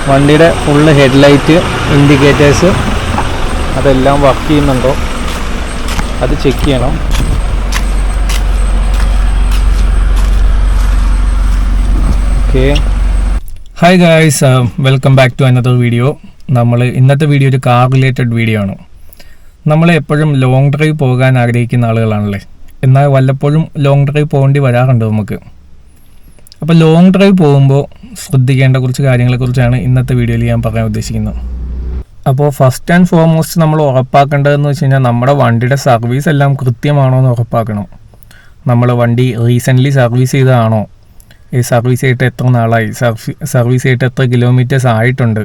വണ്ടിയുടെ full headlight, indicators അതെല്ലാം work ചെയ്യുന്നുണ്ടോ അത് ചെക്ക് ചെയ്യണം. Okay, hi guys, welcome back to another video. ഇന്നത്തെ വീഡിയോ ഒരു കാർ റിലേറ്റഡ് വീഡിയോ ആണ്. നമ്മൾ എപ്പോഴും ലോങ് ഡ്രൈവ് പോകാൻ ആഗ്രഹിക്കുന്ന ആളുകളാണല്ലേ, എന്നാൽ വല്ലപ്പോഴും ലോങ് ഡ്രൈവ് പോകേണ്ടി വരാറുണ്ട് നമുക്ക്. അപ്പോൾ ലോങ് ഡ്രൈവ് പോകുമ്പോൾ ശ്രദ്ധിക്കേണ്ട കുറച്ച് കാര്യങ്ങളെക്കുറിച്ചാണ് ഇന്നത്തെ വീഡിയോയിൽ ഞാൻ പറയാൻ ഉദ്ദേശിക്കുന്നത്. അപ്പോൾ ഫസ്റ്റ് ആൻഡ് ഫോർമോസ്റ്റ് നമ്മൾ ഉറപ്പാക്കേണ്ടതെന്ന് വെച്ച് കഴിഞ്ഞാൽ നമ്മുടെ വണ്ടിയുടെ സർവീസ് എല്ലാം കൃത്യമാണോ എന്ന് ഉറപ്പാക്കണം. നമ്മൾ വണ്ടി റീസെൻ്റ്ലി സർവീസ് ചെയ്തതാണോ, ഈ സർവീസ് ചെയ്തിട്ട് എത്ര നാളായി, സർവീസ് ചെയ്തിട്ട് എത്ര കിലോമീറ്റേഴ്സ് ആയിട്ടുണ്ട്,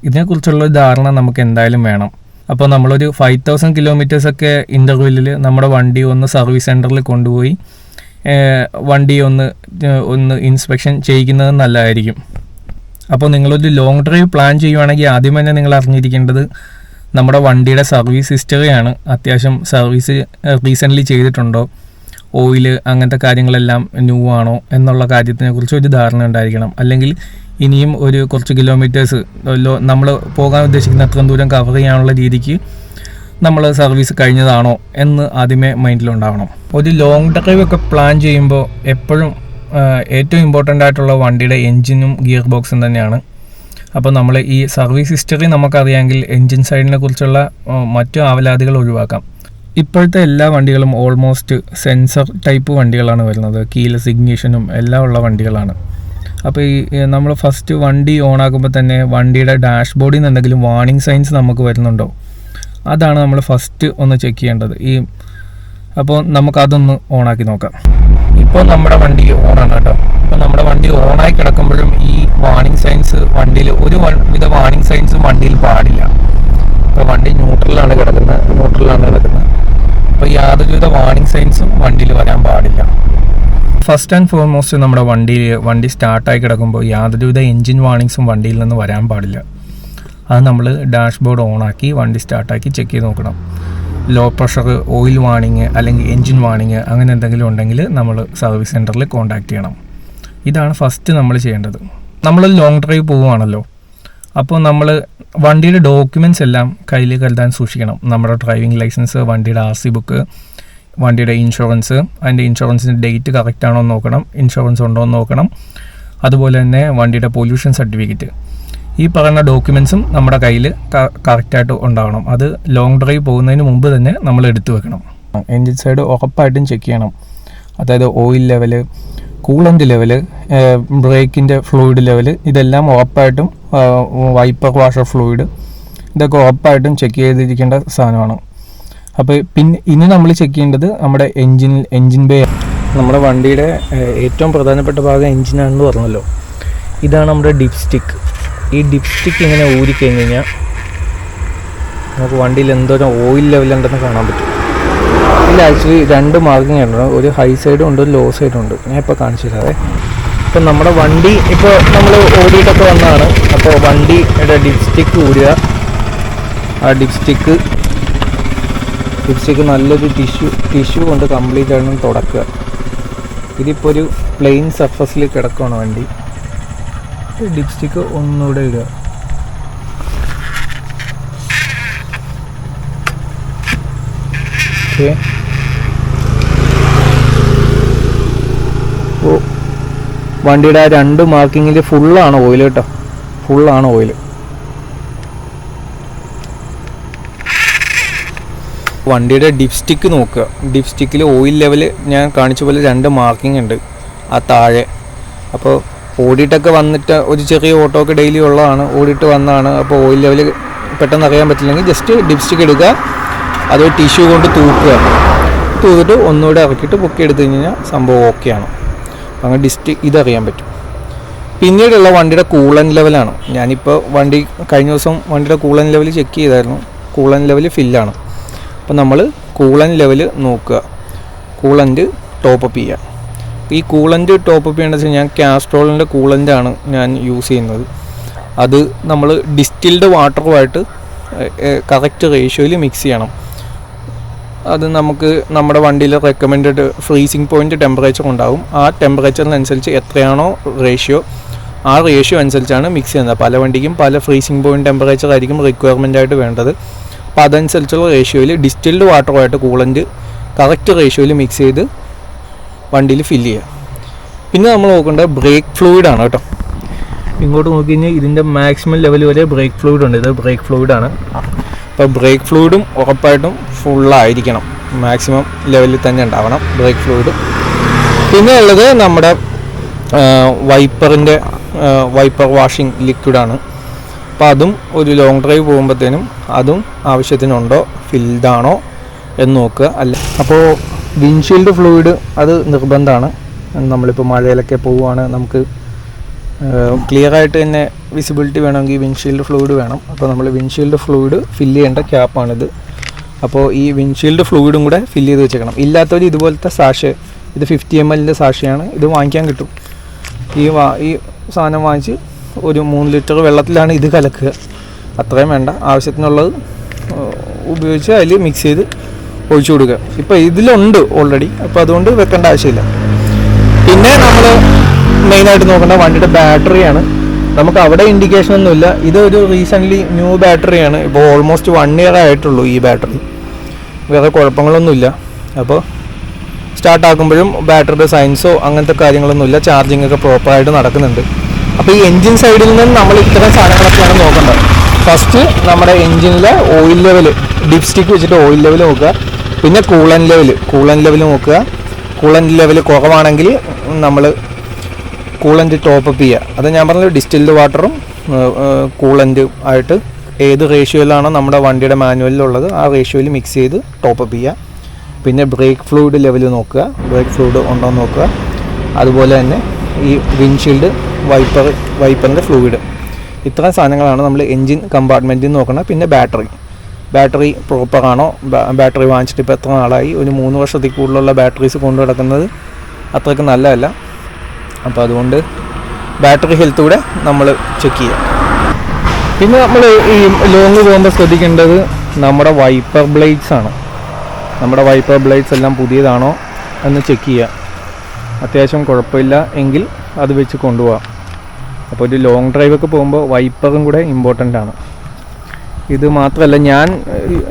ഇതിനെക്കുറിച്ചുള്ള ധാരണ നമുക്ക് എന്തായാലും വേണം. അപ്പോൾ നമ്മളൊരു 5000 കിലോമീറ്റേഴ്സൊക്കെ ഇൻ്റർവെല്ലിൽ നമ്മുടെ വണ്ടി ഒന്ന് സർവീസ് സെൻറ്ററിൽ കൊണ്ടുപോയി വണ്ടി ഒന്ന് ഇൻസ്പെക്ഷൻ ചെയ്യിക്കുന്നത് നല്ലതായിരിക്കും. അപ്പോൾ നിങ്ങളൊരു ലോങ് ഡ്രൈവ് പ്ലാൻ ചെയ്യുവാണെങ്കിൽ ആദ്യം തന്നെ നിങ്ങൾ അറിഞ്ഞിരിക്കേണ്ടത് നമ്മുടെ വണ്ടിയുടെ സർവീസ് ഹിസ്റ്ററിയാണ്. അത്യാവശ്യം സർവീസ് റീസെൻ്റ്ലി ചെയ്തിട്ടുണ്ടോ, ഓയിൽ അങ്ങനത്തെ കാര്യങ്ങളെല്ലാം ന്യൂ ആണോ എന്നുള്ള കാര്യത്തിനെക്കുറിച്ച് ഒരു ധാരണ ഉണ്ടായിരിക്കണം. അല്ലെങ്കിൽ ഇനിയും ഒരു കുറച്ച് കിലോമീറ്റേഴ്സ് നമ്മൾ പോകാൻ ഉദ്ദേശിക്കുന്ന അത്രയും ദൂരം കവർ ചെയ്യാനുള്ള രീതിക്ക് നമ്മൾ സർവീസ് കഴിഞ്ഞതാണോ എന്ന് ആദ്യമേ മൈൻഡിലുണ്ടാവണം. ഒരു ലോങ് ഡ്രൈവ് ഒക്കെ പ്ലാൻ ചെയ്യുമ്പോൾ എപ്പോഴും ഏറ്റവും ഇമ്പോർട്ടൻ്റ് ആയിട്ടുള്ള വണ്ടിയുടെ എൻജിനും ഗിയർ ബോക്സും തന്നെയാണ്. അപ്പോൾ നമ്മൾ ഈ സർവീസ് ഹിസ്റ്ററി നമുക്കറിയാമെങ്കിൽ എൻജിൻ സൈഡിനെ കുറിച്ചുള്ള മറ്റു ആവലാതികൾ ഒഴിവാക്കാം. ഇപ്പോഴത്തെ എല്ലാ വണ്ടികളും ഓൾമോസ്റ്റ് സെൻസർ ടൈപ്പ് വണ്ടികളാണ് വരുന്നത്, കീലെസ് ഇഗ്നിഷനും എല്ലാം ഉള്ള വണ്ടികളാണ്. അപ്പോൾ ഈ നമ്മൾ ഫസ്റ്റ് വണ്ടി ഓണാക്കുമ്പോൾ തന്നെ വണ്ടിയുടെ ഡാഷ്ബോർഡിൽ നിന്ന് എന്തെങ്കിലും വാർണിംഗ് സൈൻസ് നമുക്ക് വരുന്നുണ്ടോ, അതാണ് നമ്മൾ ഫസ്റ്റ് ഒന്ന് ചെക്ക് ചെയ്യേണ്ടത്. അപ്പോൾ നമുക്കതൊന്ന് ഓണാക്കി നോക്കാം. ഇപ്പോൾ നമ്മുടെ വണ്ടി ഓണാണ് കേട്ടോ. ഇപ്പോൾ നമ്മുടെ വണ്ടി ഓണായി കിടക്കുമ്പോഴും ഈ വാർണിംഗ് സൈൻസ് വണ്ടിയിൽ ഒരു വിധ വാർണിംഗ് സൈൻസ് വണ്ടിയിൽ പാടില്ല. ഇപ്പോൾ വണ്ടി ന്യൂട്രലാണ് കിടക്കുന്നത്. അപ്പോൾ യാതൊരുവിധ വാർണിംഗ് സൈൻസും വണ്ടിയിൽ വരാൻ പാടില്ല. ഫസ്റ്റ് ആൻഡ് ഫോർമോസ്റ്റ് നമ്മുടെ വണ്ടി സ്റ്റാർട്ടായി കിടക്കുമ്പോൾ യാതൊരുവിധ എൻജിൻ വാർണിങ്സും വണ്ടിയിൽ നിന്ന് വരാൻ പാടില്ല. അത് നമ്മൾ ഡാഷ്ബോർഡ് ഓണാക്കി വണ്ടി സ്റ്റാർട്ടാക്കി ചെക്ക് ചെയ്ത് നോക്കണം. ലോ പ്രഷർ, ഓയിൽ വാർണിങ് അല്ലെങ്കിൽ എൻജിൻ വാർണിങ് അങ്ങനെ എന്തെങ്കിലും ഉണ്ടെങ്കിൽ നമ്മൾ സർവീസ് സെൻറ്ററിൽ കോൺടാക്ട് ചെയ്യണം. ഇതാണ് ഫസ്റ്റ് നമ്മൾ ചെയ്യേണ്ടത്. നമ്മൾ ലോങ് ഡ്രൈവ് പോവുകയാണല്ലോ, അപ്പോൾ നമ്മൾ വണ്ടിയുടെ ഡോക്യുമെൻറ്റ്സ് എല്ലാം കയ്യിൽ കരുതാൻ സൂക്ഷിക്കണം. നമ്മുടെ ഡ്രൈവിംഗ് ലൈസൻസ്, വണ്ടിയുടെ RC ബുക്ക്, വണ്ടിയുടെ ഇൻഷുറൻസ്, അതിൻ്റെ ഇൻഷുറൻസിൻ്റെ ഡേറ്റ് കറക്റ്റ് ആണോ എന്ന് നോക്കണം, ഇൻഷുറൻസ് ഉണ്ടോ എന്ന് നോക്കണം. അതുപോലെ തന്നെ വണ്ടിയുടെ പൊല്യൂഷൻ സർട്ടിഫിക്കറ്റ്, ഈ പറയുന്ന ഡോക്യുമെൻസും നമ്മുടെ കയ്യിൽ കറക്റ്റായിട്ട് ഉണ്ടാവണം. അത് ലോങ് ഡ്രൈവ് പോകുന്നതിന് മുമ്പ് തന്നെ നമ്മൾ എടുത്തു വെക്കണം. എൻജിൻ സൈഡ് ഉറപ്പായിട്ടും ചെക്ക് ചെയ്യണം. അതായത് ഓയിൽ ലെവല്, കൂളൻ്റ് ലെവല്, ബ്രേക്കിൻ്റെ ഫ്ലൂയിഡ് ലെവല്, ഇതെല്ലാം ഉറപ്പായിട്ടും, വൈപ്പർ വാഷർ ഫ്ലൂയിഡ്, ഇതൊക്കെ ഉറപ്പായിട്ടും ചെക്ക് ചെയ്തിരിക്കേണ്ട സാധനമാണ്. അപ്പോൾ ഇനി നമ്മൾ ചെക്ക് ചെയ്യേണ്ടത് നമ്മുടെ എൻജിൻ ബേ. നമ്മുടെ വണ്ടിയുടെ ഏറ്റവും പ്രധാനപ്പെട്ട ഭാഗം എൻജിനാണെന്ന് പറഞ്ഞല്ലോ. ഇതാണ് നമ്മുടെ ഡിപ്പ് സ്റ്റിക്ക്. ഈ ഡിപ്പ് സ്റ്റിക്ക് ഇങ്ങനെ ഊരിക്കഴിഞ്ഞ് കഴിഞ്ഞാൽ നമുക്ക് വണ്ടിയിൽ എന്തോരം ഓയിൽ ലെവലുണ്ടെന്ന് കാണാൻ പറ്റും. ഇതിൽ ആക്ച്വലി 2 മാർക്കിംഗ് ഉണ്ട്, ഒരു ഹൈ സൈഡും ഉണ്ട്, ഒരു ലോ സൈഡും ഉണ്ട്. ഞാൻ ഇപ്പോൾ കാണിച്ചു തരാവേ. ഇപ്പം നമ്മുടെ വണ്ടി ഇപ്പോൾ നമ്മൾ ഓടിയിട്ടൊക്കെ വന്നതാണ്. അപ്പോൾ വണ്ടിയുടെ ഡിപ്പ് സ്റ്റിക്ക് ഊരുക. ആ ഡിപ്പ് സ്റ്റിക്ക് നല്ലൊരു ടിഷ്യൂ കൊണ്ട് കംപ്ലീറ്റ് ആയിട്ട് തുടക്കുക. ഇതിപ്പോൾ ഒരു പ്ലെയിൻ സർഫസിൽ കിടക്കുകയാണ് വണ്ടി. ഡിപ്പ് സ്റ്റിക്ക് ഒന്നുകൂടെ ഇടുക. ഓക്കെ, ഓ വണ്ടിയുടെ ആ 2 മാർക്കിങ്ങിൽ ഫുള്ളാണ് ഓയിൽ കേട്ടോ, ഫുള്ളാണ് ഓയിൽ. വണ്ടിയുടെ ഡിപ്പ് സ്റ്റിക്ക് നോക്കുക. ഡിപ്പ് സ്റ്റിക്കിൽ ഓയിൽ ലെവൽ ഞാൻ കാണിച്ച പോലെ 2 മാർക്കിംഗ് ഉണ്ട് ആ താഴെ. അപ്പോൾ ഓടിയിട്ടൊക്കെ വന്നിട്ട് ഒരു ചെറിയ ഓട്ടോ ഒക്കെ ഡെയിലി ഉള്ളതാണ്, ഓടിയിട്ട് വന്നതാണ്. അപ്പോൾ ഓയിൽ ലെവൽ പെട്ടെന്ന് അറിയാൻ പറ്റില്ലെങ്കിൽ ജസ്റ്റ് ഡിപ്പ് സ്റ്റിക്ക് എടുക്കുക, അത് ടിഷ്യൂ കൊണ്ട് തൂക്കിട്ട് ഒന്നുകൂടെ ഇറക്കിയിട്ട് പൊക്കി എടുത്തു കഴിഞ്ഞാൽ സംഭവം ഓക്കെയാണ്. അങ്ങനെ ഇതറിയാൻ പറ്റും. പിന്നീടുള്ള വണ്ടിയുടെ കൂളൻ ലെവലാണ്. ഞാനിപ്പോൾ കഴിഞ്ഞ ദിവസം വണ്ടിയുടെ കൂളൻ ലെവൽ ചെക്ക് ചെയ്തായിരുന്നു. കൂളൻ ലെവൽ ഫില്ലാണ്. അപ്പോൾ നമ്മൾ കൂളൻ ലെവൽ നോക്കുക, കൂളൻ്റ് ടോപ്പപ്പ് ചെയ്യുക. ഈ കൂളൻ്റ് ടോപ്പപ്പ് ചെയ്യേണ്ടത് വെച്ചാൽ ഞാൻ കാസ്ട്രോളിൻ്റെ കൂളൻ്റാണ് ഞാൻ യൂസ് ചെയ്യുന്നത്. അത് നമ്മൾ ഡിസ്റ്റിൽഡ് വാട്ടറുമായിട്ട് കറക്റ്റ് റേഷ്യോയിൽ മിക്സ് ചെയ്യണം. അത് നമുക്ക് നമ്മുടെ വണ്ടിയിൽ റെക്കമെൻഡഡ് ഫ്രീസിങ് പോയിൻറ്റ് ടെമ്പറേച്ചർ ഉണ്ടാകും. ആ ടെമ്പറേച്ചറിനനുസരിച്ച് എത്രയാണോ റേഷ്യോ ആ റേഷ്യോ അനുസരിച്ചാണ് മിക്സ് ചെയ്യുന്നത്. പല വണ്ടിക്കും പല ഫ്രീസിങ് പോയിൻറ്റ് ടെമ്പറേച്ചർ ആയിരിക്കും റിക്വയർമെൻ്റ് ആയിട്ട് വേണ്ടത്. അപ്പോൾ അതനുസരിച്ചുള്ള റേഷ്യോയിൽ ഡിസ്റ്റിൽഡ് വാട്ടറുമായിട്ട് കൂളൻ്റ് കറക്റ്റ് റേഷ്യോയിൽ മിക്സ് ചെയ്ത് വണ്ടിയിൽ ഫില്ല് ചെയ്യുക. പിന്നെ നമ്മൾ നോക്കേണ്ടത് ബ്രേക്ക് ഫ്ലൂയിഡാണ് കേട്ടോ. ഇങ്ങോട്ട് നോക്കി കഴിഞ്ഞാൽ ഇതിൻ്റെ മാക്സിമം ലെവൽ വരെ ബ്രേക്ക് ഫ്ലൂയിഡ് ഉണ്ട്. ഇത് ബ്രേക്ക് ഫ്ലൂയിഡാണ്. അപ്പോൾ ബ്രേക്ക് ഫ്ലൂയിഡും ഉറപ്പായിട്ടും ഫുള്ളായിരിക്കണം, മാക്സിമം ലെവലിൽ തന്നെ ഉണ്ടാവണം ബ്രേക്ക് ഫ്ലൂയിഡ്. പിന്നെ ഉള്ളത് നമ്മുടെ വൈപ്പർ വാഷിംഗ് ലിക്വിഡാണ്. അപ്പോൾ അതും ഒരു ലോങ് ഡ്രൈവ് പോകുമ്പോഴത്തേനും അതും ആവശ്യത്തിനുണ്ടോ, ഫിൽഡാണോ എന്ന് നോക്കുക. അല്ല അപ്പോൾ വിൻഷീൽഡ് ഫ്ലൂയിഡ് അത് നിർബന്ധമാണ്. നമ്മളിപ്പോൾ മഴയിലൊക്കെ പോവുകയാണ്, നമുക്ക് ക്ലിയർ ആയിട്ട് തന്നെ വിസിബിലിറ്റി വേണമെങ്കിൽ വിൻഷീൽഡ് ഫ്ലൂയിഡ് വേണം. അപ്പോൾ നമ്മൾ വിൻഷീൽഡ് ഫ്ലൂയിഡ് ഫില്ല് ചെയ്യേണ്ട ക്യാപ്പാണിത്. അപ്പോൾ ഈ വിൻഷീൽഡ് ഫ്ലൂയിഡും കൂടെ ഫില്ല് ചെയ്ത് വെച്ചേക്കണം. ഇല്ലാത്തവർ ഇതുപോലത്തെ സാഷേ, ഇത് 50 ml സാഷയാണ്, ഇത് വാങ്ങിക്കാൻ കിട്ടും. ഈ സാധനം വാങ്ങിച്ച് ഒരു 3 ലിറ്റർ വെള്ളത്തിലാണ് ഇത് കലക്കുക. അത്രയും വേണ്ട, ആവശ്യത്തിനുള്ളത് ഉപയോഗിച്ച് അതിൽ മിക്സ് ചെയ്ത് ഒഴിച്ചു കൊടുക്കുക. ഇപ്പോൾ ഇതിലുണ്ട് ഓൾറെഡി, അപ്പോൾ അതുകൊണ്ട് വെക്കേണ്ട ആവശ്യമില്ല. പിന്നെ നമ്മൾ മെയിനായിട്ട് നോക്കേണ്ട വണ്ടിയുടെ ബാറ്ററിയാണ്. നമുക്ക് അവിടെ ഇൻഡിക്കേഷൻ ഒന്നുമില്ല. ഇതൊരു റീസെൻ്റ്ലി ന്യൂ ബാറ്ററിയാണ്. ഇപ്പോൾ ഓൾമോസ്റ്റ് 1 year ആയിട്ടുള്ളൂ ഈ ബാറ്ററി. വേറെ കുഴപ്പങ്ങളൊന്നുമില്ല. അപ്പോൾ സ്റ്റാർട്ടാക്കുമ്പോഴും ബാറ്ററിയുടെ സയൻസോ അങ്ങനത്തെ കാര്യങ്ങളൊന്നുമില്ല. ചാർജിങ് ഒക്കെ പ്രോപ്പറായിട്ട് നടക്കുന്നുണ്ട്. അപ്പോൾ ഈ എൻജിൻ സൈഡിൽ നിന്ന് നമ്മൾ ഇത്തരം സാധനങ്ങളൊക്കെയാണ് നോക്കേണ്ടത്. ഫസ്റ്റ് നമ്മുടെ എൻജിനിലെ ഓയിൽ ലെവൽ, ഡിപ്പ് സ്റ്റിക്ക് വെച്ചിട്ട് ഓയിൽ ലെവൽ നോക്കുക. പിന്നെ കൂളൻ ലെവൽ നോക്കുക. കൂളൻ ലെവൽ കുറവാണെങ്കിൽ നമ്മൾ കൂളൻ്റ് ടോപ്പപ്പ് ചെയ്യുക. അത് ഞാൻ പറഞ്ഞത് ഡിസ്റ്റിൽഡ് വാട്ടറും കൂളൻ്റ് ആയിട്ട് ഏത് റേഷ്യോയിലാണോ നമ്മുടെ വണ്ടിയുടെ മാനുവലിലുള്ളത് ആ റേഷ്യോയിൽ മിക്സ് ചെയ്ത് ടോപ്പപ്പ് ചെയ്യുക. പിന്നെ ബ്രേക്ക് ഫ്ലൂയിഡ് ലെവൽ നോക്കുക, ബ്രേക്ക് ഫ്ലൂയിഡ് ഉണ്ടോ എന്ന് നോക്കുക. അതുപോലെ തന്നെ ഈ വിൻഷീൽഡ് വൈപ്പറിൻ്റെ ഫ്ലൂയിഡ്. ഇത്രയും സാധനങ്ങളാണ് നമ്മൾ എൻജിൻ കമ്പാർട്ട്മെൻറ്റിൽ നോക്കണം. പിന്നെ ബാറ്ററി പ്രോപ്പറാണോ, ബാറ്ററി വാങ്ങിച്ചിട്ട് ഇപ്പോൾ എത്ര നാളായി, ഒരു 3 വർഷത്തിൽ കൂടുതലുള്ള ബാറ്ററീസ് കൊണ്ടു നടക്കുന്നത് അത്രയ്ക്ക് നല്ലതല്ല. അപ്പോൾ അതുകൊണ്ട് ബാറ്ററി ഹെൽത്ത് കൂടെ നമ്മൾ ചെക്ക് ചെയ്യുക. പിന്നെ നമ്മൾ ഈ ലോങ് പോകുമ്പോൾ ശ്രദ്ധിക്കേണ്ടത് നമ്മുടെ വൈപ്പർ ബ്ലേഡ്സ് ആണ്. നമ്മുടെ വൈപ്പർ ബ്ലേഡ്സ് എല്ലാം പുതിയതാണോ എന്ന് ചെക്ക് ചെയ്യുക. അത്യാവശ്യം കുഴപ്പമില്ല എങ്കിൽ അത് വെച്ച് കൊണ്ടുപോകാം. അപ്പോൾ ഒരു ലോങ് ഡ്രൈവൊക്കെ പോകുമ്പോൾ വൈപ്പറും കൂടെ ഇമ്പോർട്ടൻ്റ് ആണ്. ഇത് മാത്രമല്ല, ഞാൻ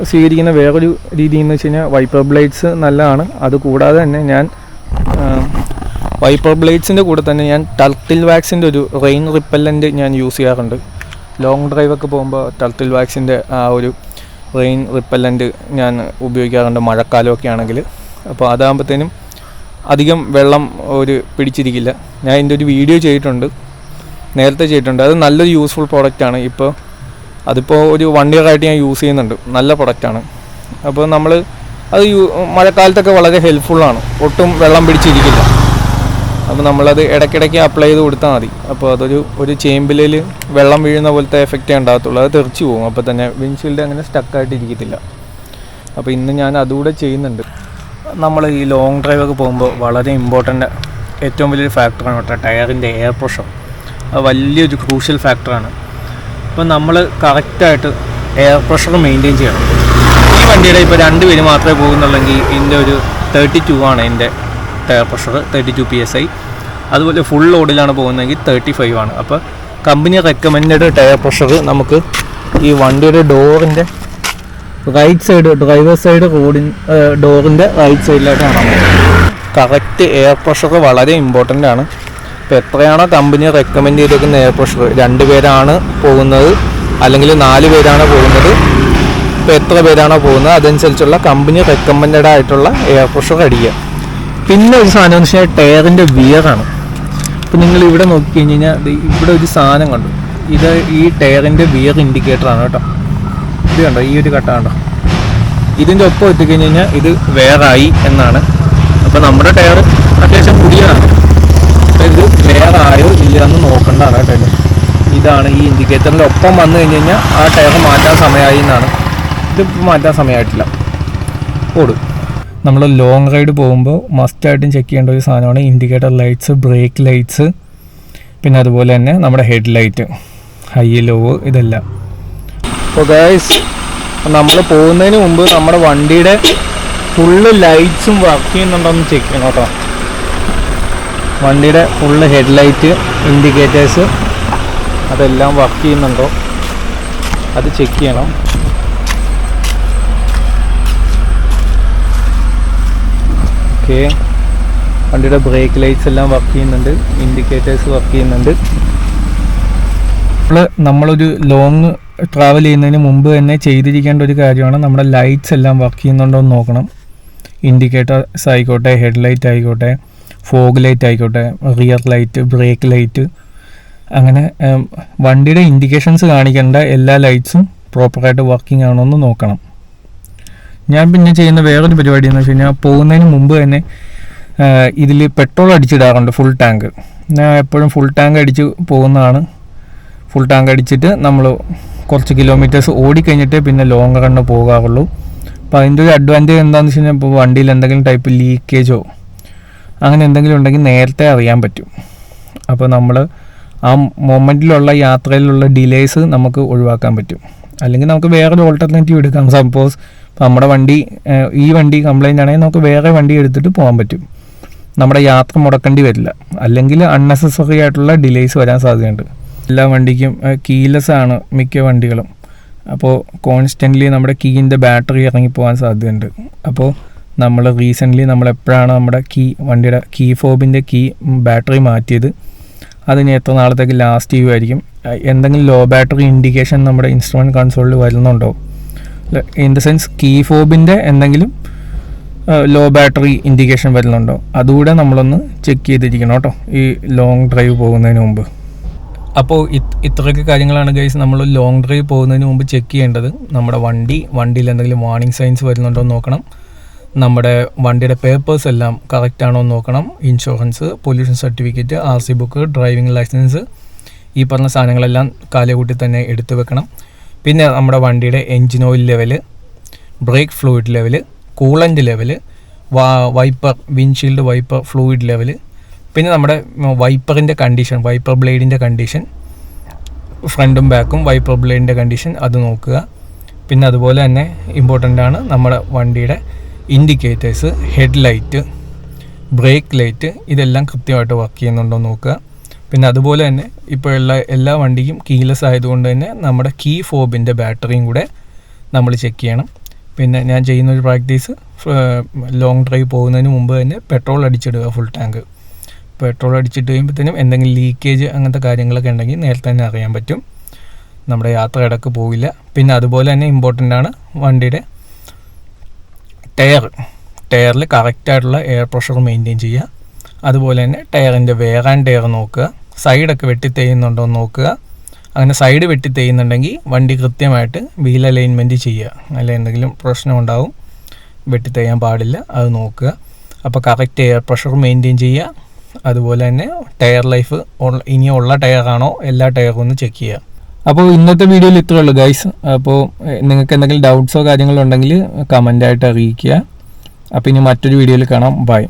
സ്വീകരിക്കുന്ന വേറൊരു രീതി എന്ന് വെച്ച് കഴിഞ്ഞാൽ വൈപ്പർ ബ്ലേഡ്സ് നല്ലതാണ്. അതുകൂടാതെ തന്നെ ഞാൻ വൈപ്പർ ബ്ലേഡ്സിൻ്റെ കൂടെ തന്നെ ഞാൻ ടർട്ടിൽ വാക്സിൻ്റെ ഒരു റെയിൻ റിപ്പല്ലൻ്റ് ഞാൻ യൂസ് ചെയ്യാറുണ്ട്. ലോങ് ഡ്രൈവൊക്കെ പോകുമ്പോൾ ടർട്ടിൽ വാക്സിൻ്റെ ആ ഒരു റെയിൻ റിപ്പല്ലൻ്റ് ഞാൻ ഉപയോഗിക്കാറുണ്ട് മഴക്കാലമൊക്കെ ആണെങ്കിൽ. അപ്പോൾ അതാകുമ്പോഴത്തേനും അധികം വെള്ളം പിടിച്ചിരിക്കില്ല. ഞാൻ ഇതിൻ്റെ ഒരു വീഡിയോ നേരത്തെ ചെയ്തിട്ടുണ്ട്. അത് നല്ലൊരു യൂസ്ഫുൾ പ്രോഡക്റ്റാണ്. അതിപ്പോൾ ഒരു 1 year ആയിട്ട് ഞാൻ യൂസ് ചെയ്യുന്നുണ്ട്. നല്ല പ്രൊഡക്റ്റാണ്. അപ്പോൾ നമ്മൾ അത് മഴക്കാലത്തൊക്കെ വളരെ ഹെൽപ്ഫുള്ളാണ്. ഒട്ടും വെള്ളം പിടിച്ചിരിക്കില്ല. അപ്പോൾ നമ്മളത് ഇടയ്ക്കിടയ്ക്ക് അപ്ലൈ ചെയ്ത് കൊടുത്താൽ മതി. അപ്പോൾ ഒരു ചേമ്പിലിൽ വെള്ളം വീഴുന്ന പോലത്തെ എഫക്റ്റേ ഉണ്ടാകത്തുള്ളൂ. അത് തെറിച്ച് പോകും. അപ്പോൾ തന്നെ വിൻഷീൽഡ് അങ്ങനെ സ്റ്റക്കായിട്ട് ഇരിക്കത്തില്ല. അപ്പോൾ ഇന്ന് ഞാൻ അതുകൂടെ ചെയ്യുന്നുണ്ട്. നമ്മൾ ഈ ലോങ് ഡ്രൈവൊക്കെ പോകുമ്പോൾ വളരെ ഇമ്പോർട്ടൻ്റ് ഏറ്റവും വലിയൊരു ഫാക്ടറാണ് കേട്ടോ ടയറിൻ്റെ എയർ പ്രഷർ. അത് വലിയൊരു ക്രൂഷ്യൽ ഫാക്ടറാണ്. അപ്പോൾ നമ്മൾ കറക്റ്റായിട്ട് എയർ പ്രഷർ മെയിൻറ്റെയിൻ ചെയ്യണം. ഈ വണ്ടിയുടെ ഇപ്പോൾ 2 പേര് മാത്രമേ പോകുന്നുള്ളെങ്കിൽ ഇതിൻ്റെ ഒരു 32 ആണ് എൻ്റെ ടയർ പ്രഷർ, 32 PSI. അതുപോലെ ഫുൾ ലോഡിലാണ് പോകുന്നതെങ്കിൽ 35 ആണ്. അപ്പോൾ കമ്പനി റെക്കമെൻഡഡ് ടയർ പ്രഷർ നമുക്ക് ഈ വണ്ടിയുടെ ഡോറിൻ്റെ റൈറ്റ് സൈഡ്, ഡ്രൈവർ സൈഡ് ഡോറിൻ്റെ റൈറ്റ് സൈഡിലായിട്ട് കാണാൻ പറ്റും. കറക്റ്റ് എയർ പ്രഷർ വളരെ ഇമ്പോർട്ടൻ്റ് ആണ്. ഇപ്പോൾ എത്രയാണോ കമ്പനി റെക്കമെൻഡ് ചെയ്തേക്കുന്ന എയർ പ്രഷർ, 2 പേരാണ് പോകുന്നത് അല്ലെങ്കിൽ 4 പേരാണ് പോകുന്നത്, ഇപ്പോൾ എത്ര പേരാണോ പോകുന്നത് അതനുസരിച്ചുള്ള കമ്പനി റെക്കമെൻഡഡ് ആയിട്ടുള്ള എയർ പ്രഷർ അടിക്കുക. പിന്നെ ഒരു സാധനം എന്ന് വെച്ചാൽ ടയറിൻ്റെ വിയറാണ്. ഇപ്പോൾ നിങ്ങൾ ഇവിടെ നോക്കിക്കഴിഞ്ഞ് കഴിഞ്ഞാൽ ഇവിടെ ഒരു സാധനം കണ്ടു. ഇത് ഈ ടയറിൻ്റെ വിയർ ഇൻഡിക്കേറ്ററാണ് കേട്ടോ. ഇത് കണ്ടോ, ഈ ഒരു കട്ട കണ്ടോ, ഇതിൻ്റെ ഒപ്പം എത്തിക്കഴിഞ്ഞ് കഴിഞ്ഞാൽ ഇത് വെയറായി എന്നാണ്. അപ്പോൾ നമ്മുടെ ടയർ അത്യാവശ്യം പുതിയതാണ്. അപ്പോൾ ഇത് വെയറായോ ഇല്ല എന്ന് നോക്കേണ്ടതാണ് കേട്ടോ. ഇതാണ് ഈ ഇൻഡിക്കേറ്ററിൻ്റെ ഒപ്പം വന്നു കഴിഞ്ഞ് കഴിഞ്ഞാൽ ആ ടയർ മാറ്റാൻ സമയമായി എന്നാണ്. ഇത് മാറ്റാൻ സമയമായിട്ടില്ല. ഓടും. നമ്മൾ ലോങ് റൈഡ് പോകുമ്പോൾ മസ്റ്റായിട്ടും ചെക്ക് ചെയ്യേണ്ട ഒരു സാധനമാണ് ഇൻഡിക്കേറ്റർ ലൈറ്റ്സ്, ബ്രേക്ക് ലൈറ്റ്സ്, പിന്നെ അതുപോലെ തന്നെ നമ്മുടെ ഹെഡ് ലൈറ്റ്, ഹൈ ലോ, ഇതെല്ലാം. അപ്പോൾ ഗൈസ്, നമ്മൾ പോകുന്നതിന് മുമ്പ് നമ്മുടെ വണ്ടിയുടെ ഫുള്ള് ലൈറ്റ്സും വർക്ക് ചെയ്യുന്നുണ്ടോയെന്ന് ചെക്ക് ചെയ്യണം കേട്ടോ. വണ്ടിയുടെ ഫുള്ള് ഹെഡ്ലൈറ്റ്, ഇൻഡിക്കേറ്റേഴ്സ് അതെല്ലാം വർക്ക് ചെയ്യുന്നുണ്ടോ അത് ചെക്ക് ചെയ്യണം. ഓക്കെ, വണ്ടിയുടെ ബ്രേക്ക് ലൈറ്റ്സ് എല്ലാം വർക്ക് ചെയ്യുന്നുണ്ട്, ഇൻഡിക്കേറ്റേഴ്സ് വർക്ക് ചെയ്യുന്നുണ്ട്. നമ്മളൊരു ലോങ് ട്രാവൽ ചെയ്യുന്നതിന് മുമ്പ് തന്നെ ചെയ്തിരിക്കേണ്ട ഒരു കാര്യമാണ് നമ്മുടെ ലൈറ്റ്സ് എല്ലാം വർക്ക് ചെയ്യുന്നുണ്ടോ എന്ന് നോക്കണം. ഇൻഡിക്കേറ്റേഴ്സ് ആയിക്കോട്ടെ, ഹെഡ് ലൈറ്റ് ആയിക്കോട്ടെ, ഫോഗ് ലൈറ്റ് ആയിക്കോട്ടെ, റിയർ ലൈറ്റ്, ബ്രേക്ക് ലൈറ്റ്, അങ്ങനെ വണ്ടിയുടെ ഇൻഡിക്കേഷൻസ് കാണിക്കേണ്ട എല്ലാ ലൈറ്റ്സും പ്രോപ്പറായിട്ട് വർക്കിംഗ് ആണോ എന്ന് നോക്കണം. ഞാൻ പിന്നെ ചെയ്യുന്ന വേറൊരു പരിപാടി എന്ന് വെച്ച് കഴിഞ്ഞാൽ പോകുന്നതിന് മുമ്പ് തന്നെ ഇതിൽ പെട്രോൾ അടിച്ചിടാറുണ്ട്, ഫുൾ ടാങ്ക്. ഞാൻ എപ്പോഴും ഫുൾ ടാങ്ക് അടിച്ച് പോകുന്നതാണ്. ഫുൾ ടാങ്ക് അടിച്ചിട്ട് നമ്മൾ കുറച്ച് കിലോമീറ്റേഴ്സ് ഓടിക്കഴിഞ്ഞിട്ടേ പിന്നെ ലോങ് റണ്ണ് പോകാറുള്ളൂ. അപ്പോൾ അതിൻ്റെ ഒരു അഡ്വാൻറ്റേജ് എന്താണെന്ന് വെച്ച് കഴിഞ്ഞാൽ ഇപ്പോൾ വണ്ടിയിൽ എന്തെങ്കിലും ടൈപ്പ് ലീക്കേജോ അങ്ങനെ എന്തെങ്കിലും ഉണ്ടെങ്കിൽ നേരത്തെ അറിയാൻ പറ്റും. അപ്പോൾ നമ്മൾ ആ മൊമെൻറ്റിലുള്ള യാത്രയിലുള്ള ഡിലേസ് നമുക്ക് ഒഴിവാക്കാൻ പറ്റും. അല്ലെങ്കിൽ നമുക്ക് വേറൊരു ഓൾട്ടർനേറ്റീവ് എടുക്കാം. സപ്പോസ് ഇപ്പോൾ നമ്മുടെ വണ്ടി ഈ വണ്ടി കംപ്ലൈൻ്റ് ആണെങ്കിൽ നമുക്ക് വേറെ വണ്ടി എടുത്തിട്ട് പോകാൻ പറ്റും. നമ്മുടെ യാത്ര മുടക്കേണ്ടി വരില്ല. അല്ലെങ്കിൽ അൺനെസസറി ആയിട്ടുള്ള ഡിലേസ് വരാൻ സാധ്യതയുണ്ട്. എല്ലാ വണ്ടിക്കും കീലെസ് ആണ് മിക്ക വണ്ടികളും. അപ്പോൾ കോൺസ്റ്റൻ്റ്ലി നമ്മുടെ കീയിൻ്റെ ബാറ്ററി ഇറങ്ങിപ്പോകാൻ സാധ്യതയുണ്ട്. അപ്പോൾ നമ്മൾ റീസെൻ്റ്ലി നമ്മളെപ്പോഴാണ് നമ്മുടെ വണ്ടിയുടെ കീ ഫോബിൻ്റെ ബാറ്ററി മാറ്റിയത്, അതിന് എത്ര നാളത്തേക്ക് ലാസ്റ്റ് ചെയ്യുമായിരിക്കും, എന്തെങ്കിലും ലോ ബാറ്ററി ഇൻഡിക്കേഷൻ നമ്മുടെ ഇൻസ്ട്രുമെൻറ്റ് കൺസോളിൽ വരുന്നുണ്ടോ, ഇൻ ദ സെൻസ് കീ ഫോബിൻ്റെ എന്തെങ്കിലും ലോ ബാറ്ററി ഇൻഡിക്കേഷൻ വരുന്നുണ്ടോ, അതുകൂടെ നമ്മളൊന്ന് ചെക്ക് ചെയ്തിരിക്കണം കേട്ടോ ഈ ലോങ് ഡ്രൈവ് പോകുന്നതിന് മുമ്പ്. അപ്പോൾ ഇത്രയൊക്കെ കാര്യങ്ങളാണ് ഗൈസ് നമ്മൾ ലോങ് ഡ്രൈവ് പോകുന്നതിന് മുമ്പ് ചെക്ക് ചെയ്യേണ്ടത്. നമ്മുടെ വണ്ടിയിൽ എന്തെങ്കിലും വാർണിംഗ് സൈൻസ് വരുന്നുണ്ടോ എന്ന് നോക്കണം. നമ്മുടെ വണ്ടിയുടെ പേപ്പേഴ്സ് എല്ലാം കറക്റ്റ് ആണോ എന്ന് നോക്കണം. Insurance, pollution certificate, RC book, driving licence, ഈ പറഞ്ഞ സാധനങ്ങളെല്ലാം കാലകൂട്ടി തന്നെ എടുത്തു വെക്കണം. പിന്നെ നമ്മുടെ വണ്ടിയുടെ engine oil level, brake fluid level, coolant level, wiper, windshield wiper fluid level, പിന്നെ നമ്മുടെ വൈപ്പറിൻ്റെ കണ്ടീഷൻ, വൈപ്പർ ബ്ലേഡിൻ്റെ കണ്ടീഷൻ, ഫ്രണ്ടും ബാക്കും വൈപ്പർ ബ്ലേഡിൻ്റെ കണ്ടീഷൻ അത് നോക്കുക. പിന്നെ അതുപോലെ തന്നെ ഇമ്പോർട്ടൻ്റ് ആണ് നമ്മുടെ വണ്ടിയുടെ indicators, head light, brake light, ഇതെല്ലാം കൃത്യമായിട്ട് വർക്ക് ചെയ്യുന്നുണ്ടോ നോക്കുക. പിന്നെ അതുപോലെ തന്നെ ഇപ്പോഴുള്ള എല്ലാ വണ്ടിക്കും കീലെസ് ആയതുകൊണ്ട് തന്നെ നമ്മുടെ കീ ഫോബിൻ്റെ ബാറ്ററിയും കൂടെ നമ്മൾ ചെക്ക് ചെയ്യണം. പിന്നെ ഞാൻ ചെയ്യുന്നൊരു പ്രാക്ടീസ്, ലോങ് ഡ്രൈവ് പോകുന്നതിന് മുമ്പ് തന്നെ പെട്രോൾ അടിച്ചിടുക ഫുൾ ടാങ്ക്. പെട്രോൾ അടിച്ചിട്ട് കഴിയുമ്പോഴത്തേനും എന്തെങ്കിലും ലീക്കേജ് അങ്ങനത്തെ കാര്യങ്ങളൊക്കെ ഉണ്ടെങ്കിൽ നേരത്തെ തന്നെ അറിയാൻ പറ്റും. നമ്മുടെ യാത്ര ഇടക്ക് പോവില്ല. പിന്നെ അതുപോലെ തന്നെ ഇമ്പോർട്ടൻ്റ് ആണ് വണ്ടിയുടെ ടയറിൽ കറക്റ്റായിട്ടുള്ള എയർ പ്രഷർ മെയിൻറ്റെയിൻ ചെയ്യുക. അതുപോലെ തന്നെ ടയറിൻ്റെ വെയർ ആൻഡ് ടയർ നോക്കുക. സൈഡൊക്കെ വെട്ടി തേയുന്നുണ്ടോ എന്ന് നോക്കുക. അങ്ങനെ സൈഡ് വെട്ടി തേയുന്നുണ്ടെങ്കിൽ വണ്ടി കൃത്യമായിട്ട് വീൽ അലൈൻമെൻറ്റ് ചെയ്യുക. അല്ലെങ്കിൽ എന്തെങ്കിലും പ്രശ്നം ഉണ്ടാവും, വെട്ടി തേയാൻ പാടില്ല, അത് നോക്കുക. അപ്പോൾ കറക്റ്റ് എയർ പ്രഷർ മെയിൻറ്റെയിൻ ചെയ്യുക. അതുപോലെ തന്നെ ടയർ ലൈഫ് ഇനിയുള്ള ടയറാണോ എല്ലാ ടയറും ഒന്ന് ചെക്ക് ചെയ്യുക. അപ്പോൾ ഇന്നത്തെ വീഡിയോയിൽ ഇത്രേ ഉള്ളൂ ഗൈസ്. അപ്പോൾ നിങ്ങൾക്ക് എന്തെങ്കിലും ഡൗട്ട്സോ കാര്യങ്ങളോ ഉണ്ടെങ്കിൽ കമൻ്റായിട്ട് അറിയിക്കുക. അപ്പോൾ ഇനി മറ്റൊരു വീഡിയോയിൽ കാണാം. ബൈ.